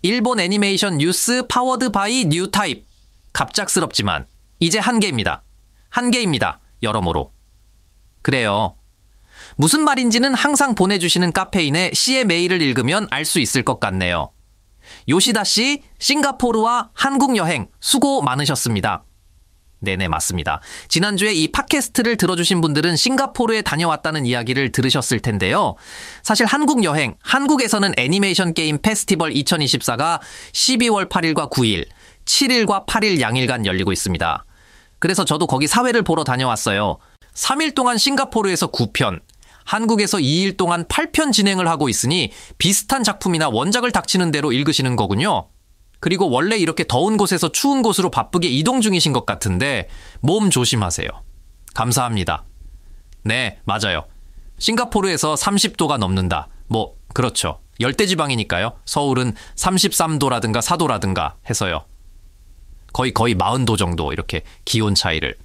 일본 애니메이션 뉴스 파워드 바이 뉴 타입. 갑작스럽지만 이제 한계입니다. 한계입니다. 여러모로. 그래요. 무슨 말인지는 항상 보내주시는 카페인의 씨의 메일을 읽으면 알 수 있을 것 같네요. 요시다 씨, 싱가포르와 한국 여행 수고 많으셨습니다. 네네, 맞습니다. 지난주에 이 팟캐스트를 들어주신 분들은 싱가포르에 다녀왔다는 이야기를 들으셨을 텐데요. 사실 한국 여행, 한국에서는 애니메이션 게임 페스티벌 2024가 12월 8일과 9일, 7일과 8일 양일간 열리고 있습니다. 그래서 저도 거기 사회를 보러 다녀왔어요. 3일 동안 싱가포르에서 9편, 한국에서 2일 동안 8편 진행을 하고 있으니 비슷한 작품이나 원작을 닥치는 대로 읽으시는 거군요. 그리고 원래 이렇게 더운 곳에서 추운 곳으로 바쁘게 이동 중이신 것 같은데 몸 조심하세요. 감사합니다. 네, 맞아요. 싱가포르에서 30도가 넘는다. 뭐 그렇죠. 열대지방이니까요. 서울은 33도라든가 4도라든가 해서요. 거의 40도 정도 이렇게 기온 차이를.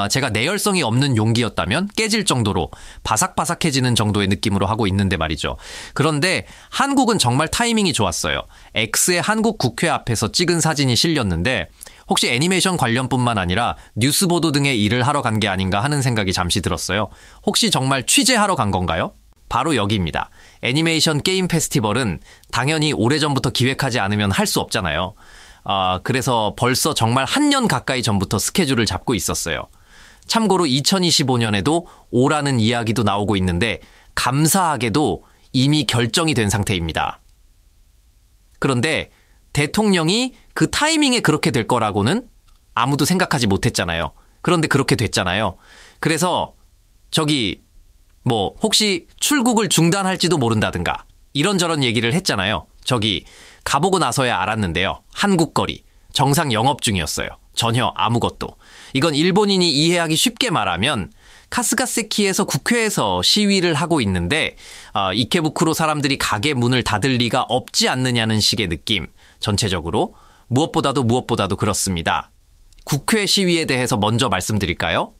제가 내열성이 없는 용기였다면 깨질 정도로 바삭바삭해지는 정도의 느낌으로 하고 있는데 말이죠. 그런데 한국은 정말 타이밍이 좋았어요. X의 한국 국회 앞에서 찍은 사진이 실렸는데 혹시 애니메이션 관련뿐만 아니라 뉴스보도 등의 일을 하러 간 게 아닌가 하는 생각이 잠시 들었어요. 혹시 정말 취재하러 간 건가요? 바로 여기입니다. 애니메이션 게임 페스티벌은 당연히 오래전부터 기획하지 않으면 할 수 없잖아요. 그래서 벌써 정말 한 년 가까이 전부터 스케줄을 잡고 있었어요. 참고로 2025년에도 오라는 이야기도 나오고 있는데 감사하게도 이미 결정이 된 상태입니다. 그런데 대통령이 그 타이밍에 그렇게 될 거라고는 아무도 생각하지 못했잖아요. 그런데 그렇게 됐잖아요. 그래서 혹시 출국을 중단할지도 모른다든가 이런저런 얘기를 했잖아요. 가보고 나서야 알았는데요. 한국거리 정상 영업 중이었어요. 전혀 아무것도. 이건 일본인이 이해하기 쉽게 말하면 카스가세키에서 국회에서 시위를 하고 있는데 이케부쿠로 사람들이 가게 문을 닫을 리가 없지 않느냐는 식의 느낌. 전체적으로 무엇보다도 그렇습니다. 국회 시위에 대해서 먼저 말씀드릴까요?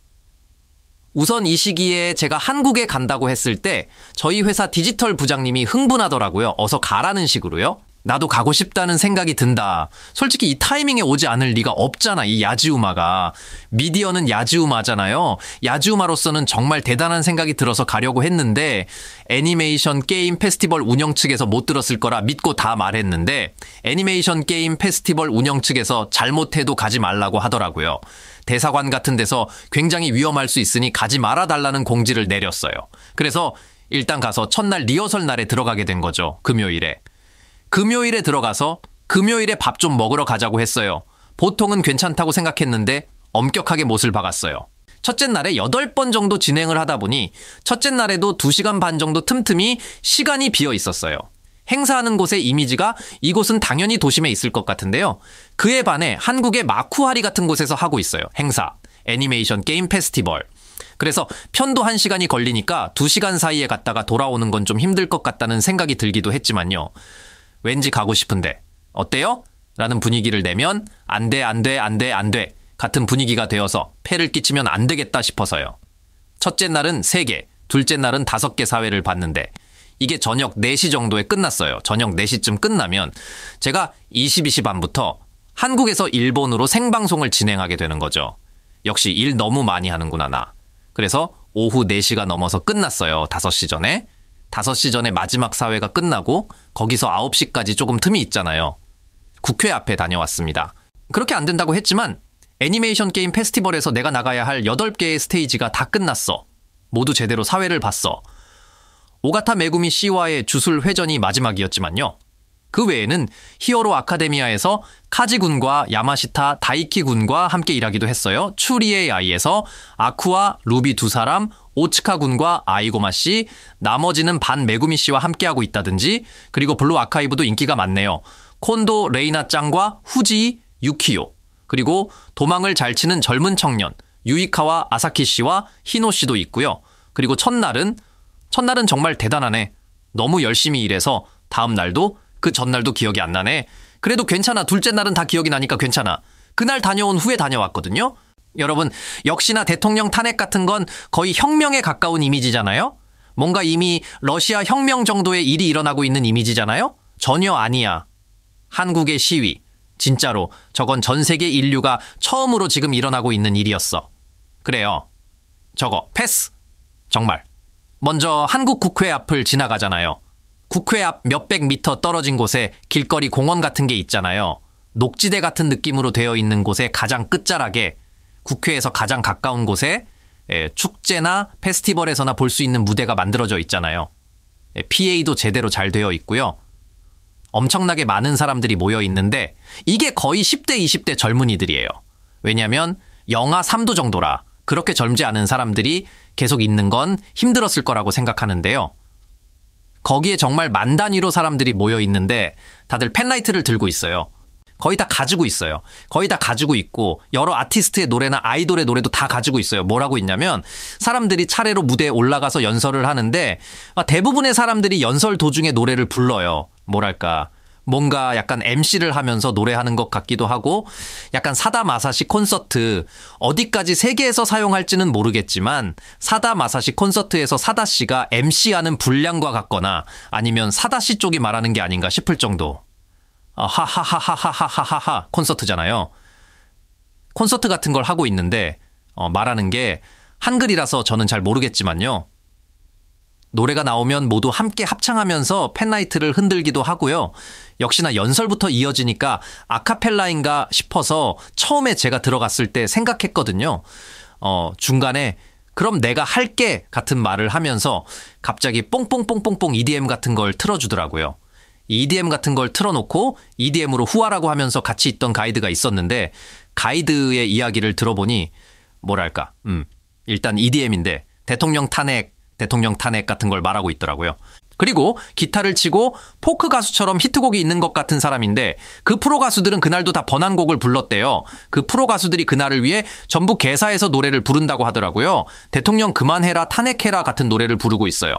우선 이 시기에 제가 한국에 간다고 했을 때 저희 회사 디지털 부장님이 흥분하더라고요. 어서 가라는 식으로요. 나도 가고 싶다는 생각이 든다. 솔직히 이 타이밍에 오지 않을 리가 없잖아. 이 야지우마가. 미디어는 야지우마잖아요. 야지우마로서는 정말 대단한 생각이 들어서 가려고 했는데 애니메이션 게임 페스티벌 운영 측에서 못 들었을 거라 믿고 다 말했는데 애니메이션 게임 페스티벌 운영 측에서 잘못해도 가지 말라고 하더라고요. 대사관 같은 데서 굉장히 위험할 수 있으니 가지 말아달라는 공지를 내렸어요. 그래서 일단 가서 첫날 리허설 날에 들어가게 된 거죠. 금요일에 들어가서 금요일에 밥 좀 먹으러 가자고 했어요. 보통은 괜찮다고 생각했는데 엄격하게 못을 박았어요. 첫째 날에 8번 정도 진행을 하다 보니 첫째 날에도 2시간 반 정도 틈틈이 시간이 비어 있었어요. 행사하는 곳의 이미지가 이곳은 당연히 도심에 있을 것 같은데요. 그에 반해 한국의 마쿠하리 같은 곳에서 하고 있어요. 행사. 애니메이션 게임 페스티벌. 그래서 편도 1시간이 걸리니까 2시간 사이에 갔다가 돌아오는 건 좀 힘들 것 같다는 생각이 들기도 했지만요. 왠지 가고 싶은데 어때요? 라는 분위기를 내면 안 돼 같은 분위기가 되어서 폐를 끼치면 안 되겠다 싶어서요. 첫째 날은 3개, 둘째 날은 5개 사회를 봤는데 이게 저녁 4시 정도에 끝났어요. 저녁 4시쯤 끝나면 제가 22시 반부터 한국에서 일본으로 생방송을 진행하게 되는 거죠. 역시 일 너무 많이 하는구나 나. 그래서 오후 4시가 넘어서 끝났어요. 5시 전에. 5시 전에 마지막 사회가 끝나고 거기서 9시까지 조금 틈이 있잖아요. 국회 앞에 다녀왔습니다. 그렇게 안 된다고 했지만 애니메이션 게임 페스티벌에서 내가 나가야 할 8개의 스테이지가 다 끝났어. 모두 제대로 사회를 봤어. 오가타 메구미 씨와의 주술 회전이 마지막이었지만요. 그 외에는 히어로 아카데미아에서 카지 군과 야마시타 다이키 군과 함께 일하기도 했어요. 추리의 아이에서 아쿠아, 루비 2사람, 오츠카 군과 아이고마 씨, 나머지는 반 메구미 씨와 함께하고 있다든지, 그리고 블루 아카이브도 인기가 많네요. 콘도 레이나 짱과 후지, 유키요, 그리고 도망을 잘 치는 젊은 청년 유이카와 아사키 씨와 히노 씨도 있고요. 그리고 첫날은 정말 대단하네. 너무 열심히 일해서 다음 날도 그 전날도 기억이 안 나네. 그래도 괜찮아. 둘째 날은 다 기억이 나니까 괜찮아. 그날 다녀온 후에 다녀왔거든요. 여러분, 역시나 대통령 탄핵 같은 건 거의 혁명에 가까운 이미지잖아요. 뭔가 이미 러시아 혁명 정도의 일이 일어나고 있는 이미지잖아요. 전혀 아니야. 한국의 시위. 진짜로 저건 전 세계 인류가 처음으로 지금 일어나고 있는 일이었어. 그래요. 저거 패스. 정말. 먼저 한국 국회 앞을 지나가잖아요. 국회 앞 몇백 미터 떨어진 곳에 길거리 공원 같은 게 있잖아요. 녹지대 같은 느낌으로 되어 있는 곳에 가장 끝자락에 국회에서 가장 가까운 곳에 축제나 페스티벌에서나 볼 수 있는 무대가 만들어져 있잖아요. PA도 제대로 잘 되어 있고요. 엄청나게 많은 사람들이 모여 있는데 이게 거의 10대, 20대 젊은이들이에요. 왜냐하면 영하 3도 정도라 그렇게 젊지 않은 사람들이 계속 있는 건 힘들었을 거라고 생각하는데요. 거기에 정말 만 단위로 사람들이 모여 있는데 다들 펜라이트를 들고 있어요. 거의 다 가지고 있어요. 거의 다 가지고 있고 여러 아티스트의 노래나 아이돌의 노래도 다 가지고 있어요. 뭐라고 있냐면 사람들이 차례로 무대에 올라가서 연설을 하는데 대부분의 사람들이 연설 도중에 노래를 불러요. 뭐랄까 뭔가 약간 MC를 하면서 노래하는 것 같기도 하고 약간 사다 마사시 콘서트 어디까지 세계에서 사용할지는 모르겠지만 사다 마사시 콘서트에서 사다 씨가 MC하는 분량과 같거나 아니면 사다 씨 쪽이 말하는 게 아닌가 싶을 정도. 하하하하하하하하 콘서트잖아요. 콘서트 같은 걸 하고 있는데 말하는 게 한글이라서 저는 잘 모르겠지만요. 노래가 나오면 모두 함께 합창하면서 펜라이트를 흔들기도 하고요. 역시나 연설부터 이어지니까 아카펠라인가 싶어서 처음에 제가 들어갔을 때 생각했거든요. 중간에 그럼 내가 할게 같은 말을 하면서 갑자기 뽕뽕뽕뽕뽕 EDM 같은 걸 틀어주더라고요. EDM 같은 걸 틀어놓고 EDM으로 후하라고 하면서 같이 있던 가이드가 있었는데 가이드의 이야기를 들어보니 뭐랄까 일단 EDM인데 대통령 탄핵 같은 걸 말하고 있더라고요. 그리고 기타를 치고 포크 가수처럼 히트곡이 있는 것 같은 사람인데 그 프로 가수들은 그날도 다 번안곡을 불렀대요. 그 프로 가수들이 그날을 위해 전부 개사해서 노래를 부른다고 하더라고요. 대통령 그만해라 탄핵해라 같은 노래를 부르고 있어요.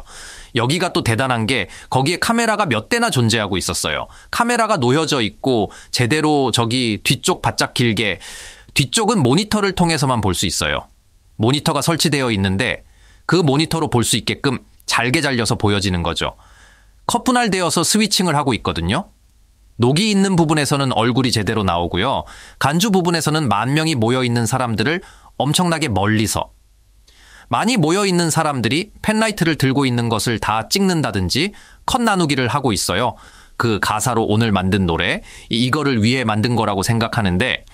여기가 또 대단한 게 거기에 카메라가 몇 대나 존재하고 있었어요. 카메라가 놓여져 있고 제대로 저기 뒤쪽 바짝 길게 뒤쪽은 모니터를 통해서만 볼 수 있어요. 모니터가 설치되어 있는데 그 모니터로 볼 수 있게끔 잘게 잘려서 보여지는 거죠. 커분할되어서 스위칭을 하고 있거든요. 녹이 있는 부분에서는 얼굴이 제대로 나오고요. 간주 부분에서는 만 명이 모여있는 사람들을 엄청나게 멀리서 많이 모여있는 사람들이 펜라이트를 들고 있는 것을 다 찍는다든지 컷 나누기를 하고 있어요. 그 가사로 오늘 만든 노래, 이거를 위해 만든 거라고 생각하는데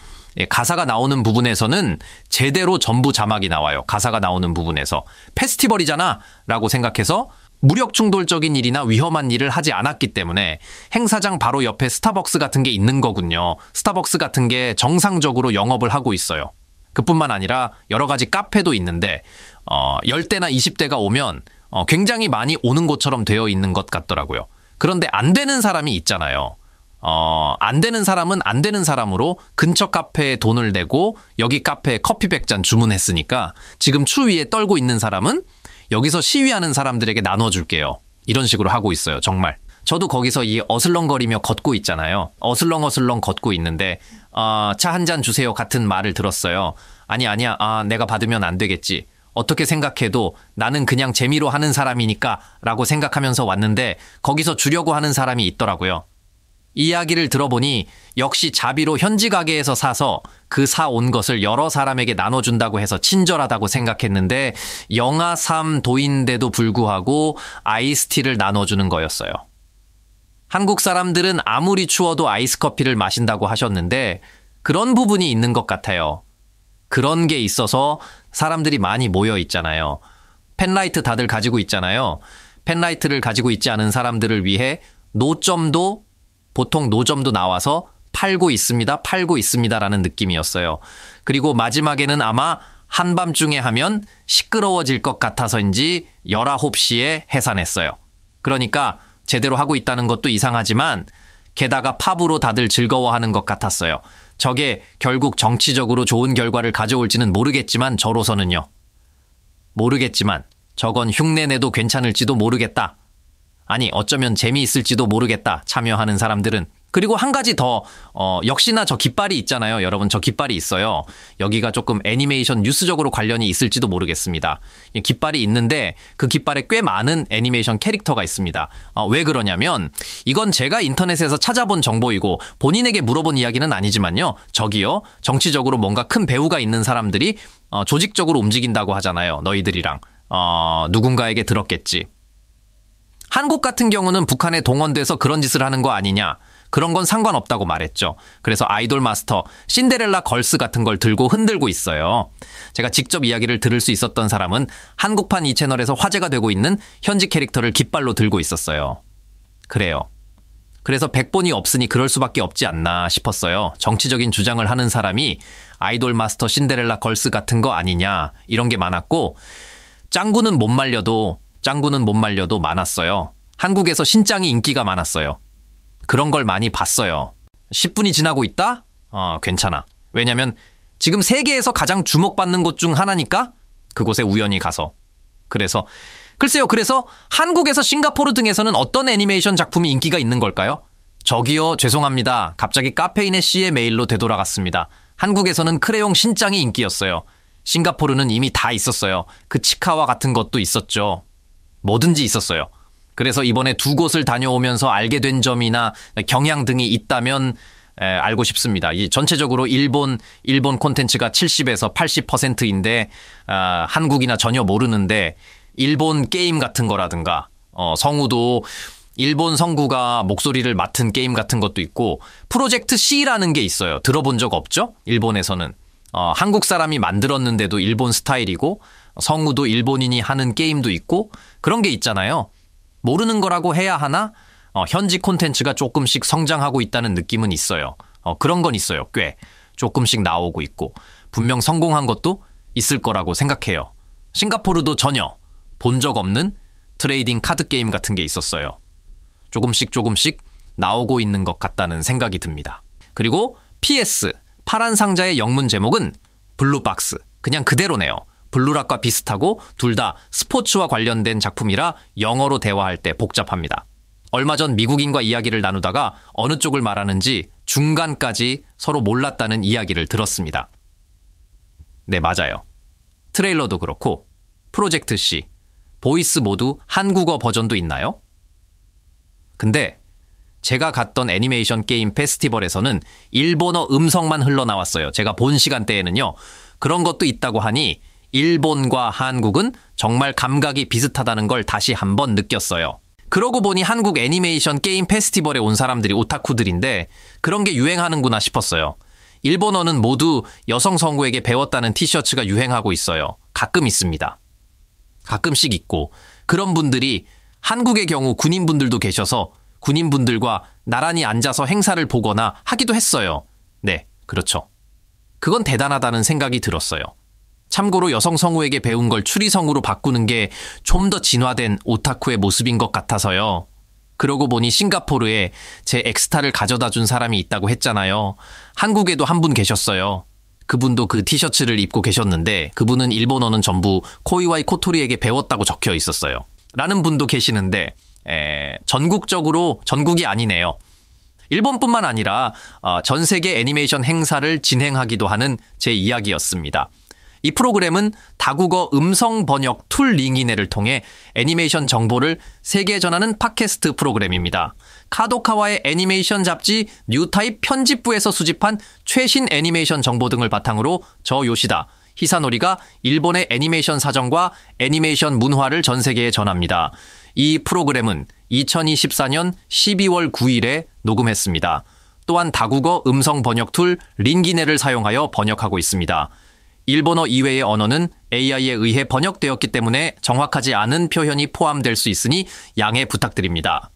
가사가 나오는 부분에서는 제대로 전부 자막이 나와요. 가사가 나오는 부분에서. 페스티벌이잖아 라고 생각해서 무력 충돌적인 일이나 위험한 일을 하지 않았기 때문에 행사장 바로 옆에 스타벅스 같은 게 있는 거군요. 스타벅스 같은 게 정상적으로 영업을 하고 있어요. 그뿐만 아니라 여러 가지 카페도 있는데 10대나 20대가 오면 굉장히 많이 오는 곳처럼 되어 있는 것 같더라고요. 그런데 안 되는 사람이 있잖아요. 안 되는 사람은 안 되는 사람으로 근처 카페에 돈을 내고 여기 카페에 커피 100잔 주문했으니까 지금 추위에 떨고 있는 사람은 여기서 시위하는 사람들에게 나눠줄게요. 이런 식으로 하고 있어요. 정말. 저도 거기서 이 어슬렁거리며 걷고 있잖아요. 어슬렁어슬렁 걷고 있는데 차 한 잔 주세요 같은 말을 들었어요. 아니야. 내가 받으면 안 되겠지. 어떻게 생각해도 나는 그냥 재미로 하는 사람이니까 라고 생각하면서 왔는데 거기서 주려고 하는 사람이 있더라고요. 이야기를 들어보니 역시 자비로 현지 가게에서 사서 그 사온 것을 여러 사람에게 나눠준다고 해서 친절하다고 생각했는데 영하 3 도인데도 불구하고 아이스티를 나눠주는 거였어요. 한국 사람들은 아무리 추워도 아이스커피를 마신다고 하셨는데 그런 부분이 있는 것 같아요. 그런 게 있어서 사람들이 많이 모여 있잖아요. 펜라이트 다들 가지고 있잖아요. 펜라이트를 가지고 있지 않은 사람들을 위해 보통 노점도 나와서 팔고 있습니다 라는 느낌이었어요. 그리고 마지막에는 아마 한밤중에 하면 시끄러워질 것 같아서인지 19시에 해산했어요. 그러니까 제대로 하고 있다는 것도 이상하지만 게다가 팝으로 다들 즐거워하는 것 같았어요. 저게 결국 정치적으로 좋은 결과를 가져올지는 모르겠지만 저로서는요. 모르겠지만 저건 흉내내도 괜찮을지도 모르겠다. 아니 어쩌면 재미있을지도 모르겠다. 참여하는 사람들은 그리고 한 가지 더 역시나 저 깃발이 있잖아요. 여러분 저 깃발이 있어요. 여기가 조금 애니메이션 뉴스적으로 관련이 있을지도 모르겠습니다. 깃발이 있는데 그 깃발에 꽤 많은 애니메이션 캐릭터가 있습니다. 왜 그러냐면 이건 제가 인터넷에서 찾아본 정보이고 본인에게 물어본 이야기는 아니지만요. 저기요. 정치적으로 뭔가 큰 배우가 있는 사람들이 조직적으로 움직인다고 하잖아요. 너희들이랑. 누군가에게 들었겠지. 한국 같은 경우는 북한에 동원돼서 그런 짓을 하는 거 아니냐. 그런 건 상관없다고 말했죠. 그래서 아이돌 마스터, 신데렐라 걸스 같은 걸 들고 흔들고 있어요. 제가 직접 이야기를 들을 수 있었던 사람은 한국판 이 채널에서 화제가 되고 있는 현지 캐릭터를 깃발로 들고 있었어요. 그래요. 그래서 백본이 없으니 그럴 수밖에 없지 않나 싶었어요. 정치적인 주장을 하는 사람이 아이돌 마스터, 신데렐라 걸스 같은 거 아니냐 이런 게 많았고 짱구는 못 말려도 많았어요. 한국에서 신짱이 인기가 많았어요. 그런 걸 많이 봤어요. 10분이 지나고 있다? 괜찮아. 왜냐면 지금 세계에서 가장 주목받는 곳 중 하나니까 그곳에 우연히 가서. 그래서 한국에서 싱가포르 등에서는 어떤 애니메이션 작품이 인기가 있는 걸까요? 저기요, 죄송합니다. 갑자기 카페인의 씨의 메일로 되돌아갔습니다. 한국에서는 크레용 신짱이 인기였어요. 싱가포르는 이미 다 있었어요. 그 치카와 같은 것도 있었죠. 뭐든지 있었어요. 그래서 이번에 두 곳을 다녀오면서 알게 된 점이나 경향 등이 있다면 알고 싶습니다. 이 전체적으로 일본 콘텐츠가 70에서 80%인데 한국이나 전혀 모르는데 일본 게임 같은 거라든가 성우도 일본 성구가 목소리를 맡은 게임 같은 것도 있고 프로젝트 C라는 게 있어요. 들어본 적 없죠? 일본에서는. 한국 사람이 만들었는데도 일본 스타일이고 성우도 일본인이 하는 게임도 있고 그런 게 있잖아요. 모르는 거라고 해야 하나? 현지 콘텐츠가 조금씩 성장하고 있다는 느낌은 있어요. 그런 건 있어요. 꽤 조금씩 나오고 있고 분명 성공한 것도 있을 거라고 생각해요. 싱가포르도 전혀 본 적 없는 트레이딩 카드 게임 같은 게 있었어요. 조금씩 나오고 있는 것 같다는 생각이 듭니다. 그리고 PS 파란 상자의 영문 제목은 블루박스. 그냥 그대로네요. 블루락과 비슷하고 둘 다 스포츠와 관련된 작품이라 영어로 대화할 때 복잡합니다. 얼마 전 미국인과 이야기를 나누다가 어느 쪽을 말하는지 중간까지 서로 몰랐다는 이야기를 들었습니다. 네, 맞아요. 트레일러도 그렇고 프로젝트 C, 보이스 모두 한국어 버전도 있나요? 근데 제가 갔던 애니메이션 게임 페스티벌에서는 일본어 음성만 흘러나왔어요. 제가 본 시간대에는요. 그런 것도 있다고 하니 일본과 한국은 정말 감각이 비슷하다는 걸 다시 한번 느꼈어요. 그러고 보니 한국 애니메이션 게임 페스티벌에 온 사람들이 오타쿠들인데 그런 게 유행하는구나 싶었어요. 일본어는 모두 여성 성우에게 배웠다는 티셔츠가 유행하고 있어요. 가끔 있습니다. 가끔씩 있고 그런 분들이 한국의 경우 군인분들도 계셔서 군인분들과 나란히 앉아서 행사를 보거나 하기도 했어요. 네, 그렇죠. 그건 대단하다는 생각이 들었어요. 참고로 여성 성우에게 배운 걸 추리성으로 바꾸는 게 좀 더 진화된 오타쿠의 모습인 것 같아서요. 그러고 보니 싱가포르에 제 엑스타를 가져다 준 사람이 있다고 했잖아요. 한국에도 한 분 계셨어요. 그분도 그 티셔츠를 입고 계셨는데 그분은 일본어는 전부 코이와이 코토리에게 배웠다고 적혀 있었어요. 라는 분도 계시는데 전국이 아니네요. 일본뿐만 아니라 전 세계 애니메이션 행사를 진행하기도 하는 제 이야기였습니다. 이 프로그램은 다국어 음성 번역 툴 링이네를 통해 애니메이션 정보를 세계에 전하는 팟캐스트 프로그램입니다. 카도카와의 애니메이션 잡지 뉴타입 편집부에서 수집한 최신 애니메이션 정보 등을 바탕으로 저 요시다, 히사노리가 일본의 애니메이션 사정과 애니메이션 문화를 전 세계에 전합니다. 이 프로그램은 2024년 12월 9일에 녹음했습니다. 또한 다국어 음성 번역 툴 링기네를 사용하여 번역하고 있습니다. 일본어 이외의 언어는 AI에 의해 번역되었기 때문에 정확하지 않은 표현이 포함될 수 있으니 양해 부탁드립니다.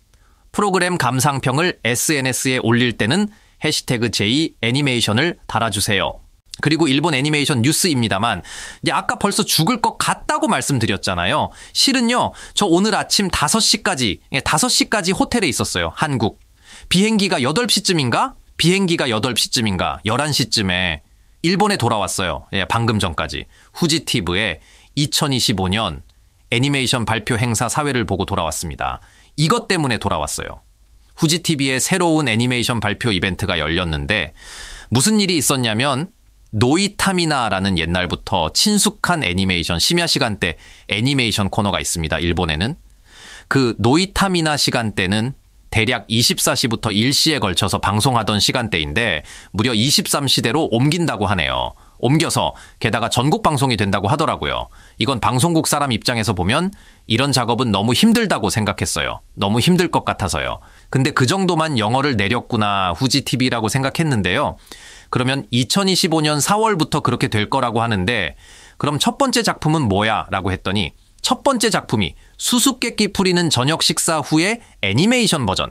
프로그램 감상평을 SNS에 올릴 때는 해시태그 J 애니메이션을 달아주세요. 그리고 일본 애니메이션 뉴스입니다만 아까 벌써 죽을 것 같다고 말씀드렸잖아요. 실은요. 저 오늘 아침 5시까지 호텔에 있었어요. 한국. 비행기가 8시쯤인가? 11시쯤에 일본에 돌아왔어요. 방금 전까지. 후지티브에 2025년 애니메이션 발표 행사 사회를 보고 돌아왔습니다. 이것 때문에 돌아왔어요. 후지TV의 새로운 애니메이션 발표 이벤트가 열렸는데 무슨 일이 있었냐면 노이타미나라는 옛날부터 친숙한 애니메이션 심야 시간대 애니메이션 코너가 있습니다. 일본에는. 그 노이타미나 시간대는 대략 24시부터 1시에 걸쳐서 방송하던 시간대인데 무려 23시대로 옮긴다고 하네요. 옮겨서 게다가 전국 방송이 된다고 하더라고요. 이건 방송국 사람 입장에서 보면 이런 작업은 너무 힘들다고 생각했어요. 너무 힘들 것 같아서요. 근데 그 정도만 영어를 내렸구나 후지TV라고 생각했는데요. 그러면 2025년 4월부터 그렇게 될 거라고 하는데 그럼 첫 번째 작품은 뭐야? 라고 했더니 첫 번째 작품이 수수께끼 풀이는 저녁 식사 후의 애니메이션 버전.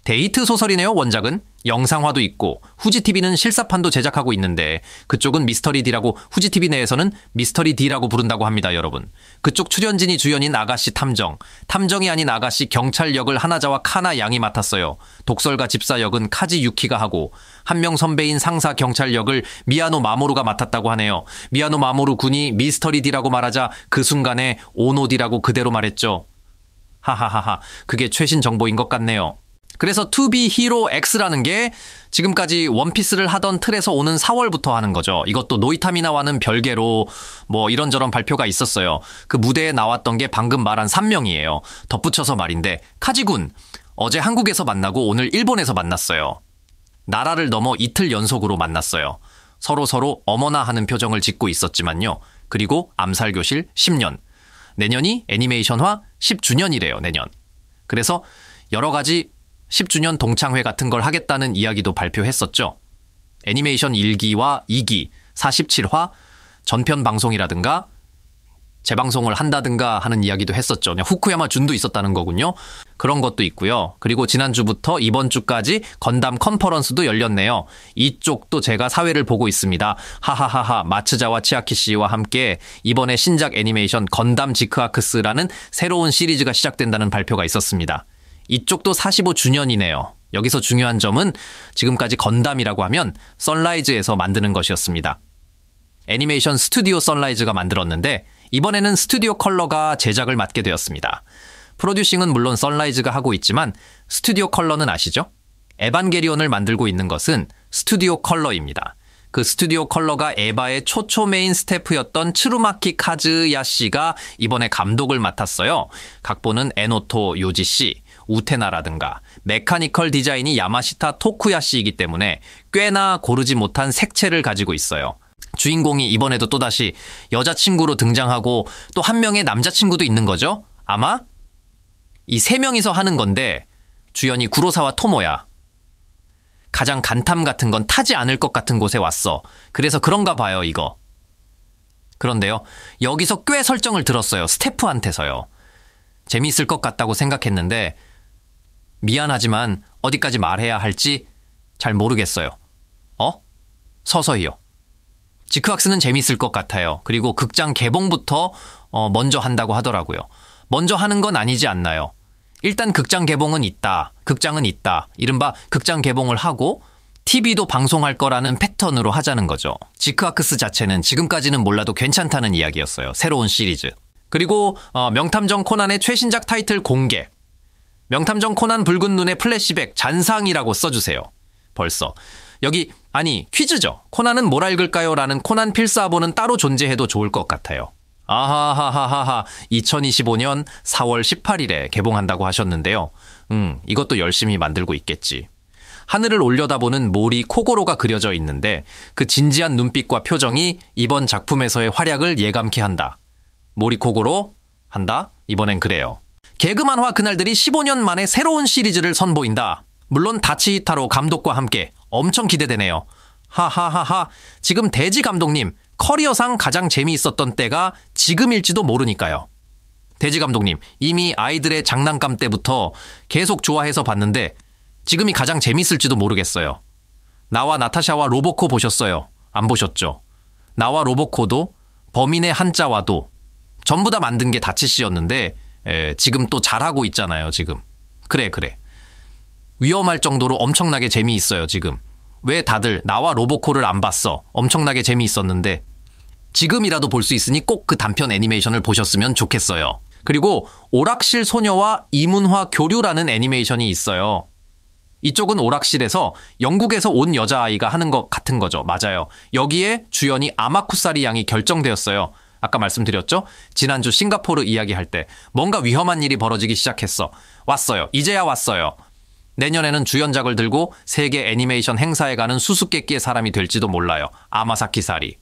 데이트 소설이네요. 원작은. 영상화도 있고 후지TV는 실사판도 제작하고 있는데 그쪽은 미스터리D라고 후지TV 내에서는 미스터리D라고 부른다고 합니다. 여러분. 그쪽 출연진이 주연인 아가씨 탐정. 탐정이 아닌 아가씨 경찰 역을 하나자와 카나 양이 맡았어요. 독설가 집사 역은 카지 유키가 하고 한 명 선배인 상사 경찰 역을 미야노 마모루가 맡았다고 하네요. 미야노 마모루 군이 미스터리D라고 말하자 그 순간에 오노디라고 그대로 말했죠. 하하하하. 그게 최신 정보인 것 같네요. 그래서 To Be Hero X라는 게 지금까지 원피스를 하던 틀에서 오는 4월부터 하는 거죠. 이것도 노이타미나와는 별개로 뭐 이런저런 발표가 있었어요. 그 무대에 나왔던 게 방금 말한 3명이에요. 덧붙여서 말인데 카지군 어제 한국에서 만나고 오늘 일본에서 만났어요. 나라를 넘어 이틀 연속으로 만났어요. 서로 어머나 하는 표정을 짓고 있었지만요. 그리고 암살교실 10년. 내년이 애니메이션화 10주년이래요. 내년. 그래서 여러 가지 10주년 동창회 같은 걸 하겠다는 이야기도 발표했었죠. 애니메이션 1기와 2기, 47화, 전편 방송이라든가 재방송을 한다든가 하는 이야기도 했었죠. 후쿠야마 준도 있었다는 거군요. 그런 것도 있고요. 그리고 지난주부터 이번 주까지 건담 컨퍼런스도 열렸네요. 이쪽도 제가 사회를 보고 있습니다. 하하하하 마츠자와 치아키 씨와 함께 이번에 신작 애니메이션 건담 지크아크스라는 새로운 시리즈가 시작된다는 발표가 있었습니다. 이쪽도 45주년이네요. 여기서 중요한 점은 지금까지 건담이라고 하면 선라이즈에서 만드는 것이었습니다. 애니메이션 스튜디오 선라이즈가 만들었는데 이번에는 스튜디오 컬러가 제작을 맡게 되었습니다. 프로듀싱은 물론 선라이즈가 하고 있지만 스튜디오 컬러는 아시죠? 에반게리온을 만들고 있는 것은 스튜디오 컬러입니다. 그 스튜디오 컬러가 에바의 초초 메인 스태프였던 츠루마키 카즈야 씨가 이번에 감독을 맡았어요. 각본은 에노토 요지 씨, 우테나라든가 메카니컬 디자인이 야마시타 토쿠야 씨이기 때문에 꽤나 고르지 못한 색채를 가지고 있어요. 주인공이 이번에도 또다시 여자친구로 등장하고 또 한 명의 남자친구도 있는 거죠. 아마 이 세 명이서 하는 건데 주연이 구로사와 토모야. 가장 간탐 같은 건 타지 않을 것 같은 곳에 왔어. 그래서 그런가 봐요, 이거. 그런데요, 여기서 꽤 설정을 들었어요. 스태프한테서요. 재미있을 것 같다고 생각했는데 미안하지만 어디까지 말해야 할지 잘 모르겠어요. 서서히요. 지크왁스는 재미있을 것 같아요. 그리고 극장 개봉부터 먼저 한다고 하더라고요. 먼저 하는 건 아니지 않나요? 일단 극장 개봉은 있다. 극장은 있다. 이른바 극장 개봉을 하고 TV도 방송할 거라는 패턴으로 하자는 거죠. 지크아크스 자체는 지금까지는 몰라도 괜찮다는 이야기였어요. 새로운 시리즈. 그리고 명탐정 코난의 최신작 타이틀 공개. 명탐정 코난 붉은 눈의 플래시백 잔상이라고 써주세요. 벌써. 여기 아니 퀴즈죠. 코난은 뭘 읽을까요? 라는 코난 필사본은 따로 존재해도 좋을 것 같아요. 아하하하하 2025년 4월 18일에 개봉한다고 하셨는데요. 이것도 열심히 만들고 있겠지. 하늘을 올려다보는 모리 코고로가 그려져 있는데 그 진지한 눈빛과 표정이 이번 작품에서의 활약을 예감케 한다. 모리 코고로 한다? 이번엔 그래요. 개그 만화 그날들이 15년 만에 새로운 시리즈를 선보인다. 물론 다치히타로 감독과 함께 엄청 기대되네요. 하하하하 지금 대지 감독님 커리어상 가장 재미있었던 때가 지금일지도 모르니까요. 대지 감독님 이미 아이들의 장난감 때부터 계속 좋아해서 봤는데 지금이 가장 재밌을지도 모르겠어요. 나와 나타샤와 로보코 보셨어요? 안 보셨죠? 나와 로보코도 범인의 한자와도 전부 다 만든 게 다치 씨였는데 지금 또 잘하고 있잖아요. 지금. 그래. 위험할 정도로 엄청나게 재미있어요. 지금. 왜 다들 나와 로보코를 안 봤어? 엄청나게 재미있었는데 지금이라도 볼 수 있으니 꼭 그 단편 애니메이션을 보셨으면 좋겠어요. 그리고 오락실 소녀와 이문화 교류라는 애니메이션이 있어요. 이쪽은 오락실에서 영국에서 온 여자아이가 하는 것 같은 거죠. 맞아요. 여기에 주연이 아마쿠사리 양이 결정되었어요. 아까 말씀드렸죠? 지난주 싱가포르 이야기할 때 뭔가 위험한 일이 벌어지기 시작했어. 왔어요. 이제야 왔어요. 내년에는 주연작을 들고 세계 애니메이션 행사에 가는 수수께끼의 사람이 될지도 몰라요. 아마사키 사리.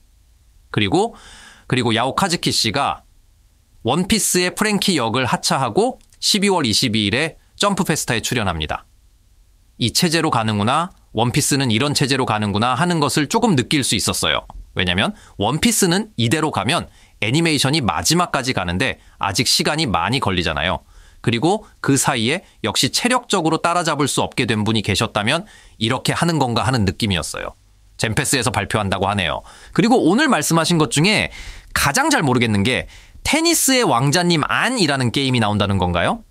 그리고 야오카즈키 씨가 원피스의 프랭키 역을 하차하고 12월 22일에 점프 페스타에 출연합니다. 이 체제로 가는구나, 원피스는 이런 체제로 가는구나 하는 것을 조금 느낄 수 있었어요. 왜냐면 원피스는 이대로 가면 애니메이션이 마지막까지 가는데 아직 시간이 많이 걸리잖아요. 그리고 그 사이에 역시 체력적으로 따라잡을 수 없게 된 분이 계셨다면 이렇게 하는 건가 하는 느낌이었어요. 젠패스에서 발표한다고 하네요. 그리고 오늘 말씀하신 것 중에 가장 잘 모르겠는 게 테니스의 왕자님 안이라는 게임이 나온다는 건가요?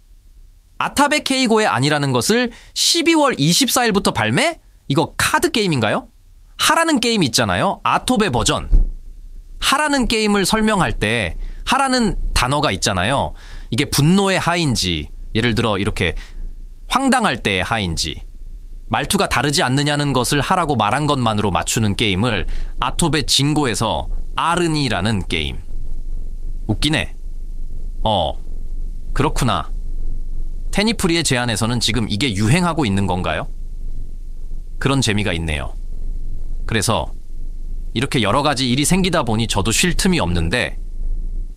아타베 케이고의 안이라는 것을 12월 24일부터 발매? 이거 카드 게임인가요? 하라는 게임 있잖아요. 아토베 버전. 하라는 게임을 설명할 때 하라는 단어가 있잖아요. 이게 분노의 하인지, 예를 들어 이렇게 황당할 때의 하인지, 말투가 다르지 않느냐는 것을 하라고 말한 것만으로 맞추는 게임을 아토베 진고에서 아르니라는 게임. 웃기네. 그렇구나. 테니프리의 제안에서는 지금 이게 유행하고 있는 건가요? 그런 재미가 있네요. 그래서 이렇게 여러 가지 일이 생기다 보니 저도 쉴 틈이 없는데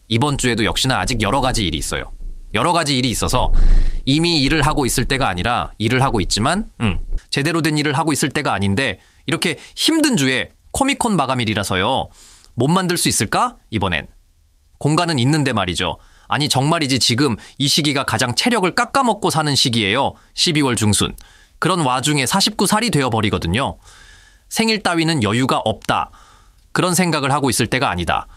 이번 주에도 역시나 아직 여러 가지 일이 있어요. 여러 가지 일이 있어서 이미 일을 하고 있을 때가 아니라 일을 하고 있지만 제대로 된 일을 하고 있을 때가 아닌데 이렇게 힘든 주에 코미콘 마감일이라서요. 못 만들 수 있을까? 이번엔. 공간은 있는데 말이죠. 아니 정말이지 지금 이 시기가 가장 체력을 깎아먹고 사는 시기예요. 12월 중순. 그런 와중에 49살이 되어버리거든요. 생일 따위는 여유가 없다. 그런 생각을 하고 있을 때가 아니다.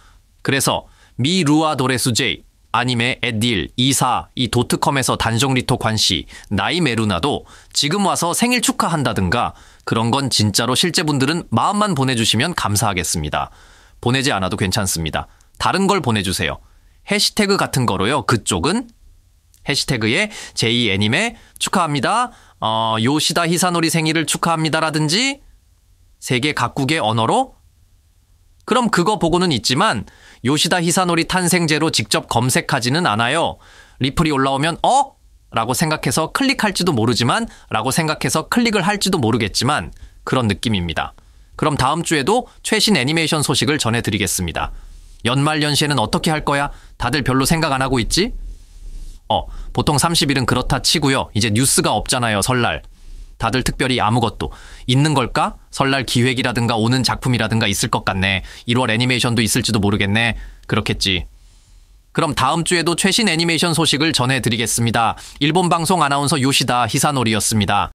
그래서 미루아 도레수제이, 아니메 에딜, 이사, 이 도트컴에서 단종리토 관시, 나이 메루나도 지금 와서 생일 축하한다든가 그런 건 진짜로 실제 분들은 마음만 보내주시면 감사하겠습니다. 보내지 않아도 괜찮습니다. 다른 걸 보내주세요. 해시태그 같은 거로요. 그쪽은 해시태그에 제2 애니메 축하합니다. 요시다 히사노리 생일을 축하합니다라든지 세계 각국의 언어로 그럼 그거 보고는 있지만 요시다 히사노리 탄생제로 직접 검색하지는 않아요. 리플이 올라오면 라고 생각해서 클릭할지도 모르지만 라고 생각해서 클릭을 할지도 모르겠지만 그런 느낌입니다. 그럼 다음 주에도 최신 애니메이션 소식을 전해드리겠습니다. 연말연시에는 어떻게 할 거야? 다들 별로 생각 안 하고 있지? 보통 30일은 그렇다 치고요. 이제 뉴스가 없잖아요. 설날. 다들 특별히 아무것도 있는 걸까? 설날 기획이라든가 오는 작품이라든가 있을 것 같네. 1월 애니메이션도 있을지도 모르겠네. 그렇겠지. 그럼 다음 주에도 최신 애니메이션 소식을 전해드리겠습니다. 일본 방송 아나운서 요시다 히사노리였습니다.